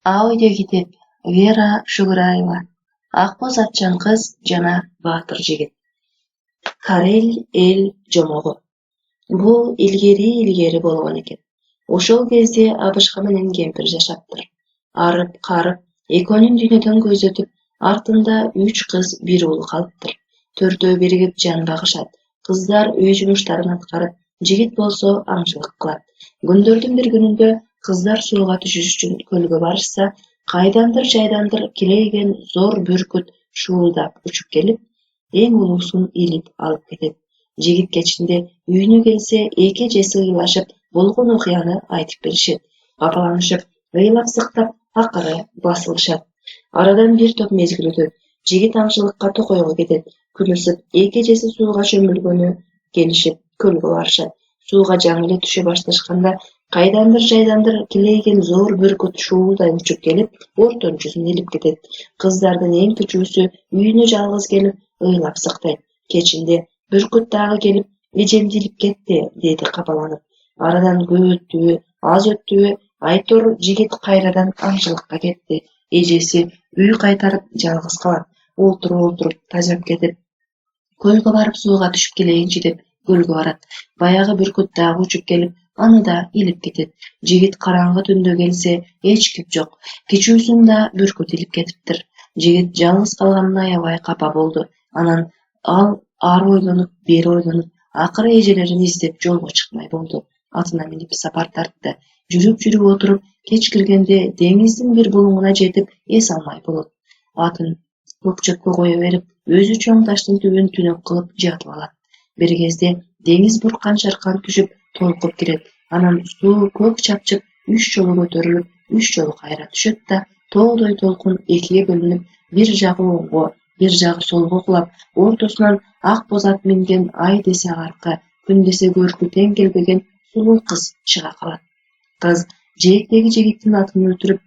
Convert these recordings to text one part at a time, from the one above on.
Ал үйдө кетип, Вера Шугураева, Акбоз атчан кыз жана баатыр жигит. Карел эл жомогу. Бул илгери болгон экен. Ошол кезде Абышка менен кемпир жашаптыр. Арып-карып, экөөнүн дүйнөдөн көзөтүп, артында 3 кыз, 1 уул калыптыр. Төртөө биригип жан багышат. Кыздар үй жумуштарын аткарып, жигит болсо аңчылык кылат. Күндөрдүн бир күнүндө кыздар сууга түшүш үчүн көлгө барышса, кайдандыр жайдандыр килейген зор бүркүт шуулдап учуп келип, эң улуусун илип алып кетет. Жигит кечинде үйүнө келсе, эки эжеси ыйлашып, болгон окуяны айтып беришет. Капаланышып, ыйлап сыктап, акыры басылышат. Арадан бир топ мезгил өтөт. Жигит аңчылыкка токойго кетет. Күн ысып, эки эжеси сууга чөмүлгөнү келишип, көлгө барышат. Сууга жаңы эле түшө башташканда, кайдандыр жайдандыр килейген зор бүркүт шуулдай учуп келип, ортончусун илип кетет. Кыздардын эң кичүүсү үйүнө жалгыз келип, ыйлап сыктайт. Кечинде бүркүт дагы келип, эжемди илип кетти, деди капаланып. Арадан көп өттүбү, аз өттүбү, айтор жигит кайрадан аңчылыкка кетти. Эжеси үй кайтарып жалгыз калат. Олтуруп тажап кетип, көлгө барып сууга түшүп келейинчи деп көлгө барат. Баягы бүркүт дагы учуп келип, аны да илип кетет. Жигит караңгы түндө келсе, эч ким жок. Кичүүсүн да бүркүт илип кетиптир. Жигит жалгыз калганына аябай капа болду. Анан ал ары ойлонуп, бери ойлонуп, акыры эжелерин издеп жолго чыкмай болду. Атына минип сапар тартты. Жүрүп отуруп, кеч киргенде деңиздин бир булуңуна жетип, эс алмай болот. Атын көкчөккө кое берип, өзү чоң таштын түбүн түнөк кылып жатып алат. Бир кезде деңиз буркан чаркан түшүп, толкуп кирет. Анан суу көк чапчып, 3 жолу көтөрүлүп, 3 жолу кайра түшөт да, тоодой толкун экиге бөлүнүп, бир жагы оңго, бир жагы солго кулап, ортосунан ак боз ат минген ай десе аркы, күн десе көркү тең келбеген сулуу кыз чыга калат. Кыз жээктеги жигиттин атын өлтүрүп,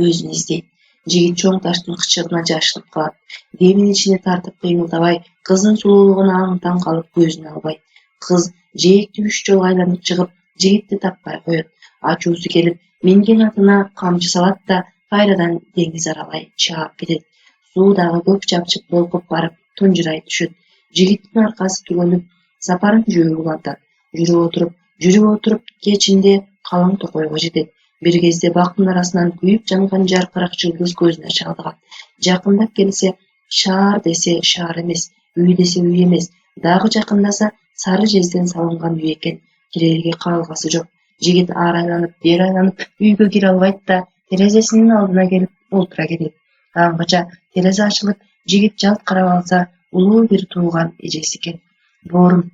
өзүн издейт. Жигит чоң таштын кычыгына жашылып калат. Демин ичине тартып кыймылдабай, кыздын сулуулугуна аң-таң калып көзүн албайт. Кыз жээкти 3 жолу айланып чыгып, жигитти таппай коет. Ачуусу келип, минген атына камчы салат да, кайрадан деңиз аралай чаап кетет. Суу дагы көк чапчып толкуп барып, тунжурай түшөт. Жигиттин аркасы түгөнүп, сапарын жүрүү улантат. Жүрүп отуруп, кечинде калың токойго жетет. Бир кезде бактын арасынан күйүп жанган жаркырак жылдыз көзүнө чалдыгат. Жакындап келсе, шаар десе шаар эмес, үй десе үй эмес. Дагы жакындаса, сары жезден салынган үй экен. Кирерге каалгасы жок. Жигит ары айланып, бери айланып, үйгө кире албайт да, терезесинин алдына келип олтура кетет. Аңгыча терезе ачылып, жигит жалт карап алса, улуу бир тууган эжеси экен. Боорум,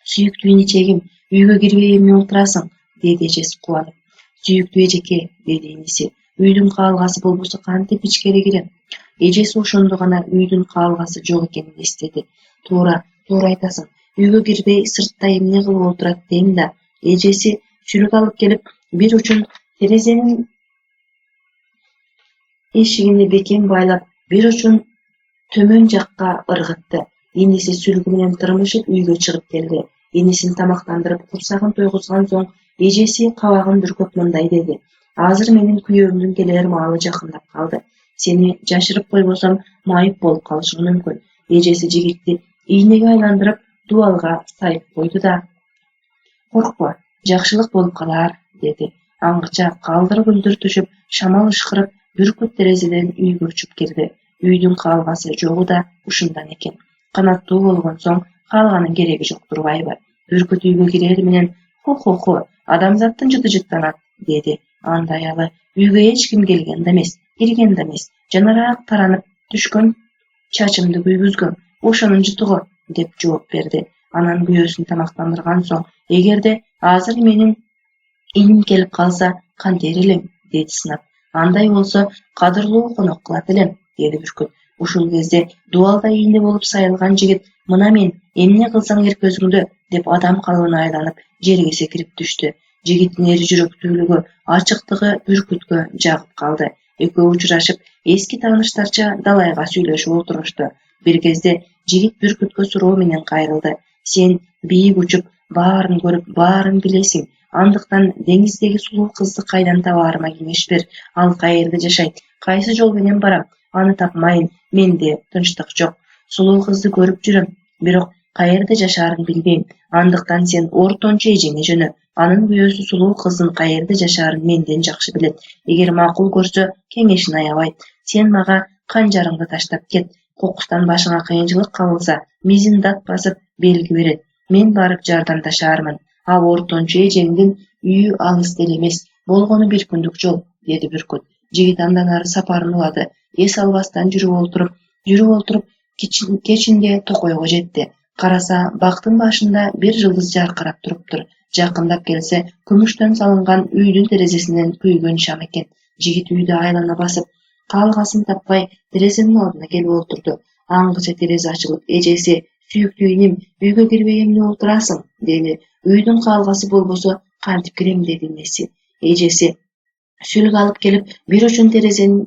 сүйүктүү иничегим, үйгө кирбей эмне олтурасың, деди эжеси кубанып. Сүйүктүү эжеке, деди иниси, үйдүн каалгасы болбосо кантип ичкери кирем? Эжеси ошондо гана үйдүн каалгасы жок экенин эстеди. Туура айтасың. Үйгө кирбей сыртта эмне кылып олтурат дейм да. Эжеси сүрүк алып келип, бир учун терезенин эшигине бекем байлап, бир учун төмөн жакка ыргытты. Иниси сүлгү менен тырмышып үйгө чыгып келди. Инисин тамактандырып, курсагын тойгузган соң, эжеси кабагын бүркөп мындай деди: "Азыр менин күйөөмдүн келер маалы жакындап калды. Сени жашырып койбосом, майып болуп калышың мүмкүн." Эжеси жигитти ийнеге айландырып, дубалга сайып койду да: "Коркпо, жакшылык болуп калар", деди. Аңгыча калдыр гүлдөр түшүп, шамал ышкырып, бүркүт терезеден үйгө учуп кирди. Үйдүн каалгасы жогу да ушундан экен. Канаттуу болгон соң, каалганын кереги жок турбайбы? Бүркүт үйгө кирери менен: "Хо-хо-хо, адамзаттын жыты жыттанат", деди. Анда аялы: "Үйгө эч ким келген да эмес, кирген да эмес. Жанараак таранып түшкөн чачымды күйгүзгөм. Ошонун жыты го", деп жооп берди. Анан күйөөсүн тамактандырган соң: "Эгерде азыр менин иним келип калса, кантер элем", деди сынап. "Андай болсо, кадырлуу конок кылат элем", деди бүркүт. Ушул кезде дубалда ийне болуп сайылган жигит: "Мына мен, эмне кылсаң эркөзүңдө", деп адам калыбына айланып, жерге секирип түштү. Жигиттин эр жүрөктүүлүгү, ачыктыгы бүркүткө жагып калды. Экөө учурашып, эски тааныштарча далайга сүйлөшүп отурушту. Бир кезде жигит бүркүткө суроо менен кайрылды: "Сен бийик учуп, Баарын көрүп, баарын билесиң. Андыктан деңиздеги сулуу кызды кайдан табаарыма кеңеш бер. Ал каерде жашайт? Кайсы жол менен барам? Аны тапмайын. Менде тынчтык жок. Сулуу кызды көрүп жүрөм, бирок каерде жашаарын билбейм. Андыктан сен ортончу эжеңе жөнө. Анын күйөөсү сулуу кыздын каерде жашаарын менден жакшы билет. Эгер макул көрсө, кеңешин аябайт. Сен мага канжарыңды таштап кет. Кокустан башыңа кыйынчылык кабылса, мизин дат басып белги берет. Мен барып жардамдашаармын. Ал ортончу эжеңдин үйү алыс деле эмес. Болгону бир күндүк жол, деди Бүркүт. Жигит андан ары сапарын улады. Эс албастан жүрүп олтуруп, кечинде Токойго жетти. Караса, бактын башында бир жылдыз жаркырап туруптур. Жакындап келсе, күмүштөн салынган үйдүн терезесинен күйгөн шам экен. Жигит үйдү айлана басып, каалгасын таппай, терезенин алдына келип олтурду. Аңгыча терезе ачылып, эжеси: "Сүйүктүү иним, үйгө кирбей эмне олтурасың?" деди. "Үйдүн каалгасы болбосо, кантип кирем?" деди инеси. Эжеси сүлгү алып келип, бир учун терезенин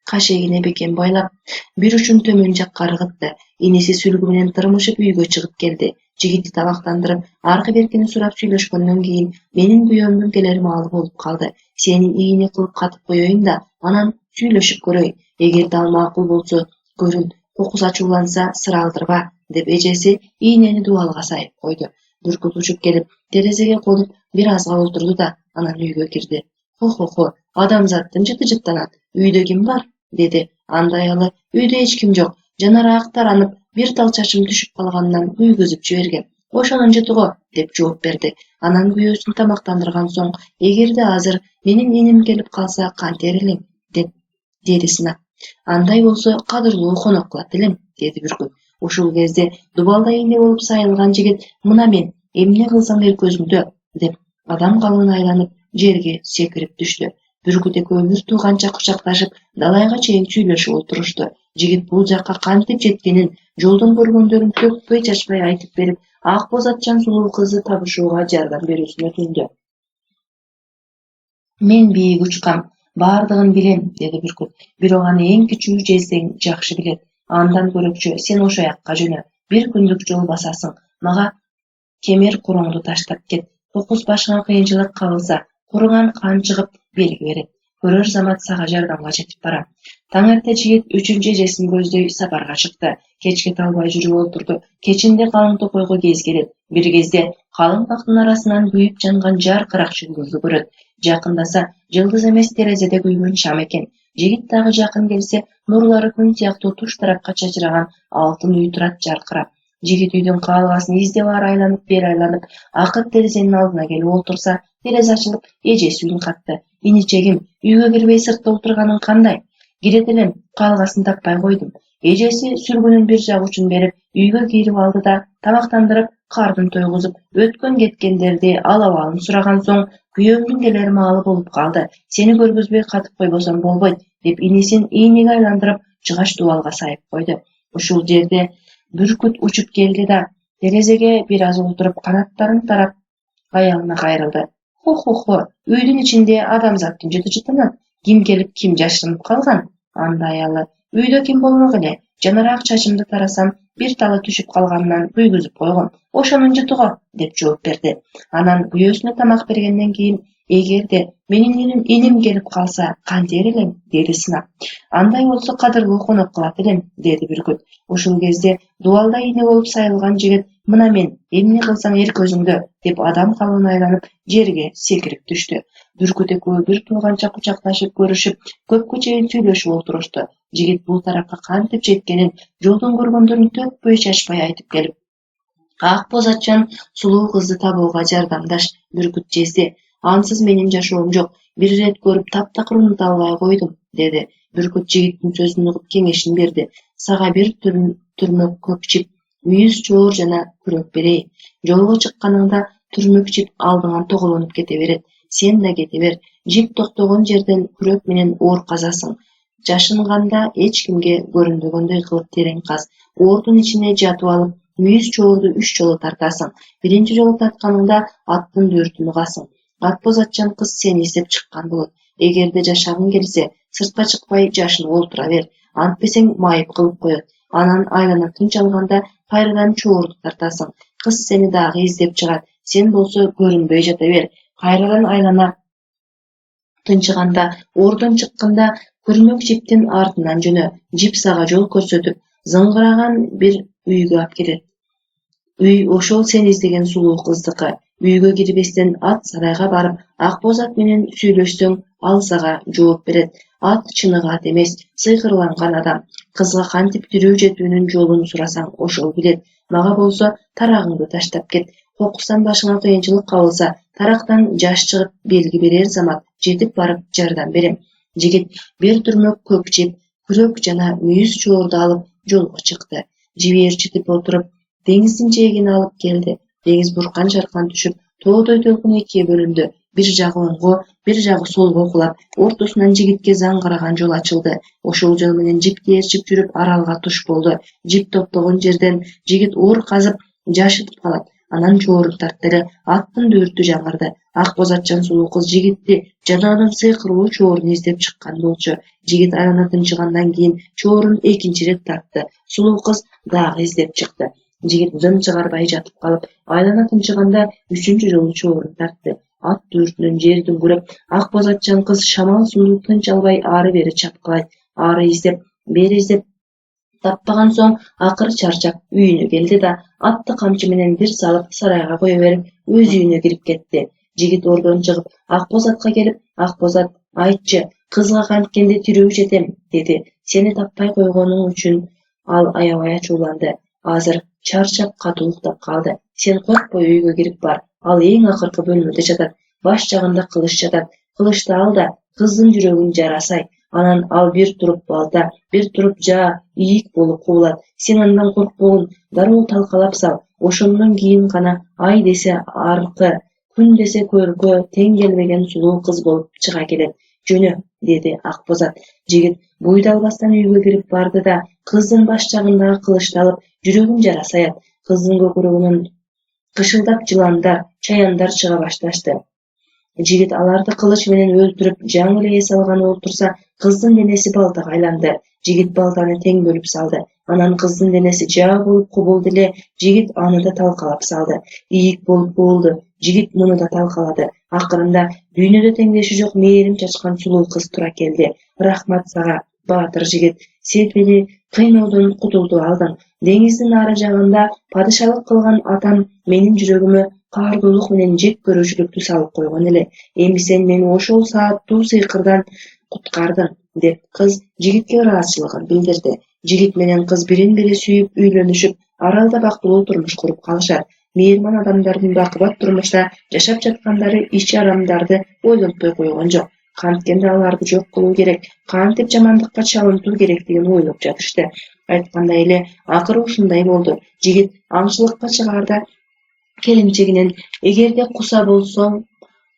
кашегине бекен байлап, бир учун төмөн жакка ыргытты. Инеси сүлгү менен тырмышып үйгө чыгып келди. Жигитти табактандырып, аркы беркини сурап сүйлөшкөндөн кийин, "Менин күйөөмдүн келер маалы болуп калды. Сени ийне кылып катып коеюн да, анан сүйлөшүп көрөйүн. Эгерде ал макул болсо, көрүн. Кокус ачууланса, сыр алдырба", деп эжеси ийнени дубалга сайып койду. Бүркүт учуп келип, терезеге конуп, бир азга олтурду да анан үйгө кирди. "Хо-хо-хо, адамзат тынчыт-тыжыттанат. Үйдө ким бар?" деди. Анда аялы: "Үйдө эч ким жок. Жанараак таранып, бир тал чачым түшүп калганынан күйгүзүп жибергем. Ошонун жытыго", деп жооп берди. Анан күйөөсүн тамактандырган соң: "Эгерде азыр менин иним келип калса, кантер элең?" деди сынап. "Андай болсо, кадырлуу конок кылат элем", деди Бүркүт. Ушул кезде дубалда ийне болуп сайылган жигит: "Мына мен, эмне кылсаң эл көзүңдө", деп адам калыбын айланып, жерге секирип түштү. Бүркүт экөө бир тууганча кучакташып, далайга чейин сүйлөшүп олтурушту. Жигит бул жакка кантип жеткенин, жолдон көргөндөрүн төкпөй чачпай айтып берип, ак боз атчан сулуу кызды табышууга жардам берүүсүн өтүндү. "Мен бийик учкам, баардыгын билем", деди Бүркүт. "Бирок аны эң кичүү жездең жакшы билет. Андан көрөкчү сен ошо жакка жөнө. Бир күндүк жол басасың. Мага кемер куроңду таштап кет. Кокус башыңа кыйынчылык кабылса, курungан кан чыгып белги берет. Көрөр замат сага жардамга жетип барам." Таң эрте жигит үчүнчү эжесин көздөй сапарга чыкты. Кечке талбай жүрүп олтурду. Кечинде калың Токойго кез келет. Бир кезде калың бактын арасынан күйүп жанган жаркыраак жылдызды көрөт. Жакындаса, жылдыз эмес, терезеде күйгөн шам экен. Жигит дагы жакын келсе, нурлары күн сыяктуу туш тарапка чачыраган алтын үй турат жаркырап. Жигит үйдүн каалгасын издеп ары айланып, бери айланып, акыры терезенин алдына келип олтурса, терезе ачылып, эжеси үн катты: "Иничегим, үйгө кирбей сыртта отурганың кандай?" "Кирет элем, каалгасын таппай койдум." Эжеси сүлгүнүн бир жак учун берип, үйгө кирип алды да, тамактандырып, кардын тойгузуп, өткөн кеткендерди ал-абалын сураган соң: "Күйөөмдүн келер маалы болуп калды. Сени көргүзбөй катып койбосом болбойт", деп инесин ийнеге айландырып, жыгач дубалга сайып койду. Ушул жерде Бүркүт учуп келди да, терезеге бир аз олтуруп, канаттарын тарап, аялына кайрылды. "Хо-хо-хо, үйдүн ичинде адамзат тынчыт-тыжыттанат. Ким келип, ким жашынып калган?" Анда аялы: "Үйдө ким болмок эле. Жанараак чачымды тарасам, бир талы түшүп калганынан күйгүзүп койгом. Ошонун жытыго", деп жооп берди. Анан күйөөсүнө тамак бергенден кийин: "Эгерде менин иним келип калса, кантер элем?" деди сынап. "Андай болсо, кадырлуу конок кылат элем", деди Бүркүт. Ушул кезде дубалда ийне болуп сайылган жигит: "Мына мен, эмне кылсаң эл көзүңдө", деп адам калыбын айланып, жерге секирип түштү. Бүркүт экөө бир тууганча кучакташып көрүшүп, көпкө чейин сүйлөшүп олтурушту. Жигит бул тарапка кантип жеткенин, жолдон көргөндөрүн төкпөй чачпай айтып келип, ак боз атчан сулуу кызды табууга жардамдаш. Бүркүт жезде: "Ансыз менин жашоом жок. Бир ирет көрүп, таптакыр унута албай койдум", деди. Бүркүт жигиттин сөзүн угуп кеңешин берди: "Сага бир түрмөк көк чип, мүйүз чоор жана күрөк берейин. Жолго чыкканыңда түрмөк чип алдыңан тоголонуп кете берет. Сен да кете бер. Жип токтогон жерден күрөк менен оор казасың. Жашынганда эч кимге көрүнбөгөндөй кылып терең каз. Оордун ичине жатып алып, мүйүз чоорду 3 жолу тартасың. Биринчи жолу тартканыңда аттын дүүртүн угасың. Атбоз атчан кыз сени издеп чыккан болот. Эгерде жашагың келсе, сыртка чыкпай жашынып олтура бер. Антпесең майып кылып коет. Анан айланып тынч алганда кайрадан чоорду тартасың. Кыз сени дагы издеп чыгат. Sen bolso görünbөй жата бер. Кайрадан айлана тынчыганда, ордон чыкканда көрмөк жиптин артынан жөнө. Жип сага жол көрсөтүп, зыңгыраган бир үйгө алып келет. Үй ошол сен издеген сулуу кыздыкы. Үйгө кирбестен ат сарайга барып, ак боз ат менен сүйлөшсөң, ал сага жооп берет. Ат чыныгы ат эмес, сыйкырланган адам. Кызга кантип тирүү жетүүнүн жолун сурасаң, ошол билет. Мага болсо тарагыңды таштап кет. Кокустан башыңа кыйынчылык кабылса, тарактан жаш чыгып белги берер замат жетип барып жардам берем. Жигит бир түрмөк көк жип, күрөк жана мүйүз чоорду алып жолго чыкты. Жибээрчитип отуруп, деңиздин жээгине алып келди. Деңиз буркан жаркан түшүп, тоодой толкун экиге бөлүндү. Бир жагы оңго, бир жагы солго кулап, ортосунан жигитке заңгыраган жол ачылды. Ошол жол менен жип ээрчип жүрүп аралга туш болду. Жип топтогон жерден жигит оор казып жашытып калат. Анан чоорун тартты эле, аттын дүртү жаңырды. Ак боз атчан сулуу кыз жигитти жанагынын сыйкырлуу чоорун издеп чыккан болчу. Жигит айлана тынчыгандан кийин чоорун экинчи ирет тартты. Сулуу кыз дагы издеп чыкты. Жигит дым чыгарбай жатып калып, айлана тынчыганда үчүнчү жолу чоорун тартты. Ат дүртүнөн жер дүңгүрөп, ак боз атчан кыз шамал сунду тынч албай ары-бери чапкылайт. Ары издеп, бери издеп таппаган соң акыры чарчап үйүнө келди да атты камчы менен бир салып сарайга кое берип өз үйүнө кирип кетти. Жигит ордон чыгып ак боз атка келип, ак боз ат, айтчы, кызга канткенде тирүү жетем, деди. Сени таппай койгонуң үчүн ал аябай ачууланды. Азыр чарчап катуу уктап калды. Сен коркпой үйгө кирип бар. Ал эң акыркы бөлмөдө жатат. Баш жагында кылыч жатат. Кылычты ал да кыздын жүрөгүн жарасай. Анан ал бир туруп балта, бир туруп жаа, ийик болуп кубулат. Сен андан коркпогун дароо талкалап сал. Ошондон кийин гана ай десе аркы, күн десе көркө тең келбеген сулуу кыз болуп чыга келет. Жөнө, деди ак боз ат. Жигит буйдалбастан үйгө кирип барды да кыздын баш жагындагы кылычты алып жүрөгүн жарасаят. Кыздын көкүрөгүнөн кышылдап жыландар, чаяндар чыга башташты. Жигит аларды кылыч менен өлтүрүп, жаңы эле эс алганы олтурса, кыздын денеси балтага айланды. Жигит балтаны тең бөлүп салды. Анан кыздын денеси жаа болуп кубулду эле. Жигит аны да талкалап салды. Ийик болуп кубулду. Жигит муну да талкалады. Акырында дүйнөдө теңдеши жок мээрим чачкан сулуу кыз тура келди. Рахмат сага, баатыр жигит. Сепили кыйноодон кутулду алдың. Деңиздин ары жагында падышалык кылган атам менин жүрөгүмө каардуулук менен жек көрүүчүлүктү салып койгон эле. Эми сен мени ошол сааттуу сыйкырдан куткардың, деп кыз жигитке ыраазычылыгын билдирди. Жигит менен кыз бирин-бири сүйүп, үйлөнүшүп, аралда бактылуу турмуш куруп калышат. Мейирман адамдардын бакыбат турмушта жашап жаткандары ич-арамдарды ойлонтпой койгон жок. Канткенде аларды жок кылуу керек, кантип жамандыкка чалынтуу керектигин ойлоп жатышты. Айткандай эле акыры ушундай болду. Жигит аңчылыкка чыгаарда келинчегинен эгерде куса болсоң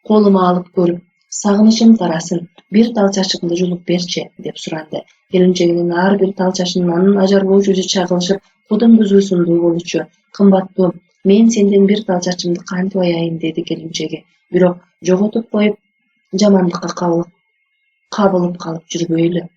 колума алып көрүп, сагынычым тарасын, бир тал чачыңды жулуп берчи, деп суранды. Келинчегинин ар бир тал чачынын анын ажарлуу жүзү чагылышып, кудум бузуусундуу болчу. Кымбаттуу, мен сенден бир тал чачымды кантип аяйын, деди келинчеги. Бирок жоготуп коюп, жамандыкка кабылып калып жүрбөйлү.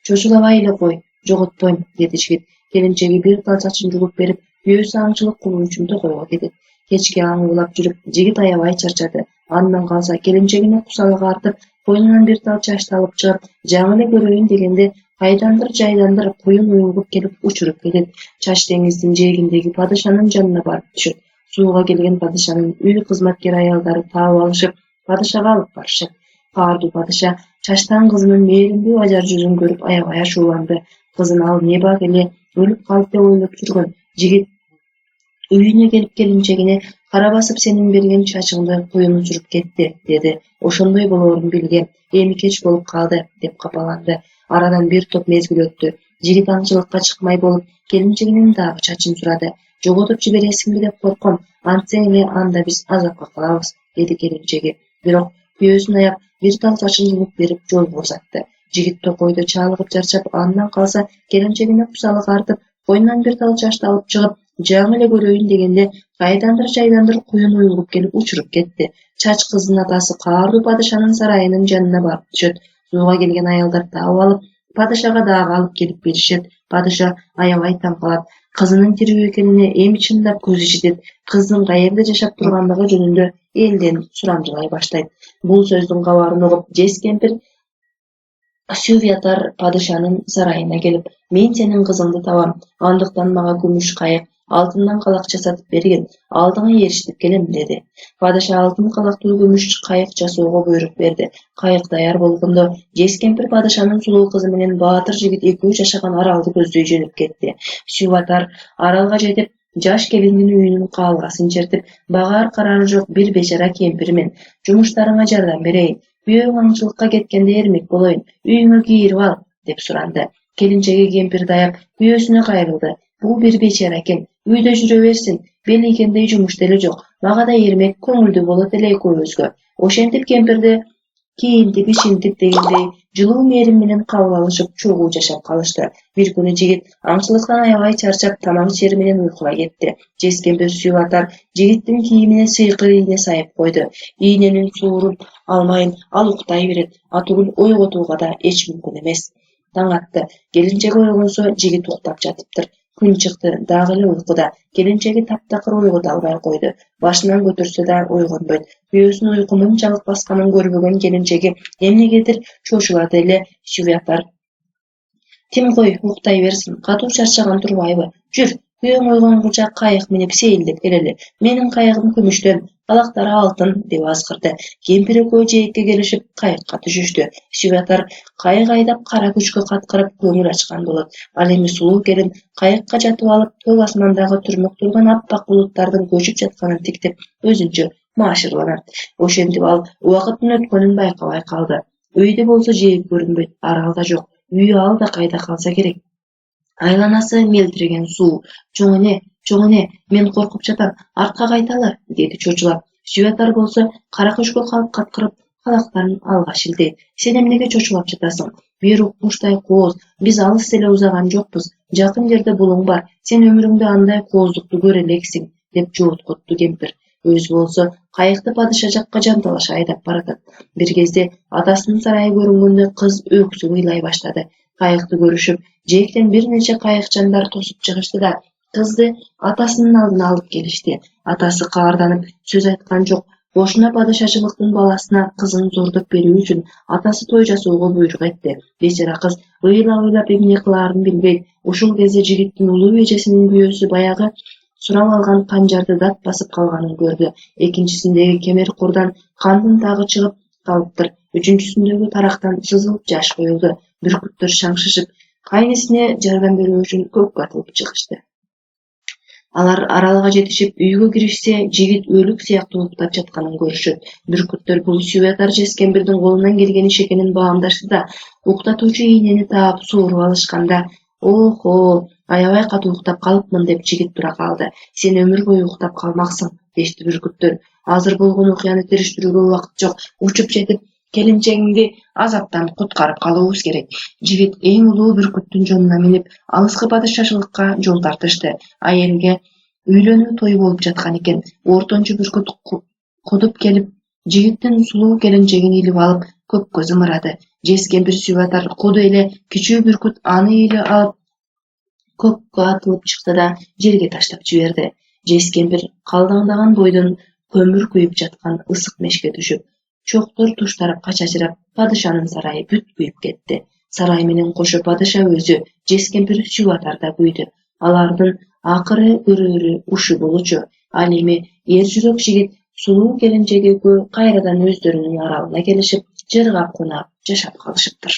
Чочулабай эле кой, жоготпойм, деди жигит. Келинчеги бир тал чачын жулуп берип, күйөөсү аңчылык кылуу үчүн токойго кетет. Кечке аң улап жүрүп, жигит аябай чарчады. Андан калса келинчегине кусалык артып, койнунан бир тал чачты алып чыгып, жаңы эле көрөйүн дегенде кайдандыр жайдандыр куюн уюлуп келип учуруп кетет. Чач деңиздин жээгиндеги падышанын жанына барып түшөт. Сууга келген падышанын үй кызматкер аялдары таап алышып, падышага алып барышат. Каардуу падыша чачтан кызынын мээримдүү ажар жүзүн көрүп аябай ачууланды. Кызын ал небак эле өлүп калып деп ойлоп жүргөн. Жигит үйүнө келип келинчегине кара басып сенин берген чачыңды куюн учуруп кетти, деди. Ошондой болоорун билгем. Эми кеч болуп калды, деп капаланды. Арадан бир топ мезгил өттү. Жигит аңчылыкка чыкмай болуп, келинчегинин дагы чачын сурады. Жоготуп жибересиңби деп корком. Антсең эле анда биз азапка калабыз, деди келинчеги. Бирок күйөөсүн аяп, бир тал чачын жулуп берип жолго узатты. Жигит токойдо чалыгып чарчап, андан калса келинчегине кусалык артып, койнунан бир тал чачты алып чыгып, жаңы эле көрөйүн дегенде кайдандыр жайдандыр куюн уюлуп келип учуруп кетти. Чач кыздын атасы каардуу падышанын сарайынын жанына барып түшөт. Сууга келген аялдар таап алып, падышага дагы алып келип беришет. Падыша аябай таң калат. Kızının tiriүү экенине эми чындап көзү жетет. Кыздын каерде жашап тургандыгы жөнүндө элден сурамжылай баштайт. Бул сөздүн кабарын угуп, жез кемпир Сювятар падышанын сарайына келип, мен сенин кызыңды табам, андыктан мага күмүш кайык, алтындан калак жасатып бергин, алдыңа эриштип келем, деди. Падыша алтын калактуу күмүш кайык жасоого буйрук берди. Кайык даяр болгондо, жез кемпир падышанын сулуу кызы менен баатыр жигит экөө жашаган аралды көздөй жөнөп кетти. Сюватар аралга жетип, жаш келиндин үйүнүн каалгасын чертип, багаар карары жок бир бечара кемпирмен, жумуштарыңа жардам берейин, күйөөң аңчылыкка кеткенде эрмек болоюн, үйүңө кийирип ал, деп суранды. Келинчеги кемпир даяп, күйөөсүнө кайрылды. Бул бир бечара экен, үйдө жүрө берсин, белийгендей жумуш деле жок, мага да эрмек, көңүлдүү болот эле экөөбүзгө. Ошентип кемпирди кийинтип ишинтип дегендей жылуу мээрим менен кабыл алышып чогуу жашап калышты. Бир күнү жигит аңчылыктан аябай чарчап тамак ишери менен уйкуга кетти. Жез кемпир Сюватар жигиттин кийимине сыйкыр ийне сайып койду. Ийненин суурун алмайын, ал уктай берет, атүгүл ойготууга да эч мүмкүн эмес. Таң атты. Келинчеги ойгонсо жигит уктап жатыптыр. Күн чыкты, дагы эле уйкуда. Келинчеги таптакыр ойгото албай койду. Башынан көтөрсө да ойгонбойт. Күйөөсүнүн уйку мынчалык басканын көрбөгөн келинчеги эмнегедир чочулады эле. Сювятар: "Тим кой, уктай берсин, катуу чарчаган турбайбы? Жүр, күйөөң ойгонгуча кайык минип сейилдеп келели. Менин кайыгым күмүштөн, калактары алтын", деп азгырды. Кемпир экөө жээкке келишип кайыкка түшүштү. Сювятар кайык айдап кара күчкө каткырып көңүл ачкан болот. Ал эми сулуу келин кайыкка жатып алып, көк асмандагы түрмөк турган аппак булуттардын көчүп жатканын тиктеп, өзүнчө маашырланат. Ошентип ал убакыттын өткөнүн байкабай калды. Үйдө болсо жээк көрүнбөйт, арал да жок. Үйү ал да кайда калса керек. Айланасы мелдиреген суу. "Чоң эне, мен коркуп жатам, артка кайталы", деди чочулап. Сювятар болсо кара күчкө калп каткырып, калактарын алга шилтейт. "Сен эмнеге чочулап жатасың? Бир укмуштай кооз, биз алыс эле узаган жокпуз. Жакын жерде булуң бар. Сен өмүрүңдө андай кооздукту көрө элексиң", деп жооткотту кемпир. Өзү болсо кайыкты падыша жакка жанталаша айдап баратат. Бир кезде атасынын сарайы көрүнгөндө кыз өксүп ыйлай баштады. Кайыкты көрүшүп, жээктен бир нече кайыкчандар тосуп чыгышты да кызды атасынын алдына алып келишти. Атасы каарданып сөз айткан жок. Кошуна падышачылыктын баласына кызын зордоп берүү үчүн атасы той жасоого буйрук этти. Бечара кыз ыйлап эмне кылаарын билбейт. Ушул кезде жигиттин улуу эжесинин күйөөсү баягы сурап алган канжарды дат басып калганын көрдү. Экинчисиндеги кемер курдан кандын тагы чыгып калыптыр. Үчүнчүсүндөгү тарактан сызылып жаш коюлду. Бүркүттөр шаңшышып, кайнесине жардам берүү үчүн көккө атылып чыгышты. Алар аралга жетишип, үйгө киришсе, жигит өлүк сыяктуу уктап жатканын көрүшөт. Бүркүттөр бул Сювятар жез кемпирдин колунан келген иш экенин баамдашты да, уктатуучу ийнени таап сууруп алышканда: "Охо, аябай катуу уктап калыпмын", деп жигит тура калды. "Сен өмүр бою уктап калмаксың", дешти бүркүттөр. "Азыр болгон окуяны териштирүүгө убакыт жок. Учуп жетип, келинчегиңди азаптан куткарып калуубуз керек". Жигит эң улуу бүркүттүн жонуна минип, алыскы падышачылыкка жол тартышты. Айелге үйлөнүү тою болуп жаткан экен. Ортончу бүркүт кудуп келип, жигиттин сулуу келинчегин илип алып, көккө зымырады. Жез кемпир Сюватар куду эле кичүү бүркүт аны илип алып көккө атылып чыкты да жерге таштап жиберди. Жез кемпир калдаңдаган бойдон көмүр күйүп жаткан ысык мешке түшүп, чоктор туштарып качачырап, падышанын сарайы бүт күйүп кетти. Сарай менен кошо падыша өзү, жез кемпир Сюватар да күйдү. Алардын акыры көрөрү ушу болчу. Ал эми эр жүрөк жигит сулуу келинчеги экөө кайрадан өздөрүнүн аралына келишип, жыргап кунап жашап калышыптыр.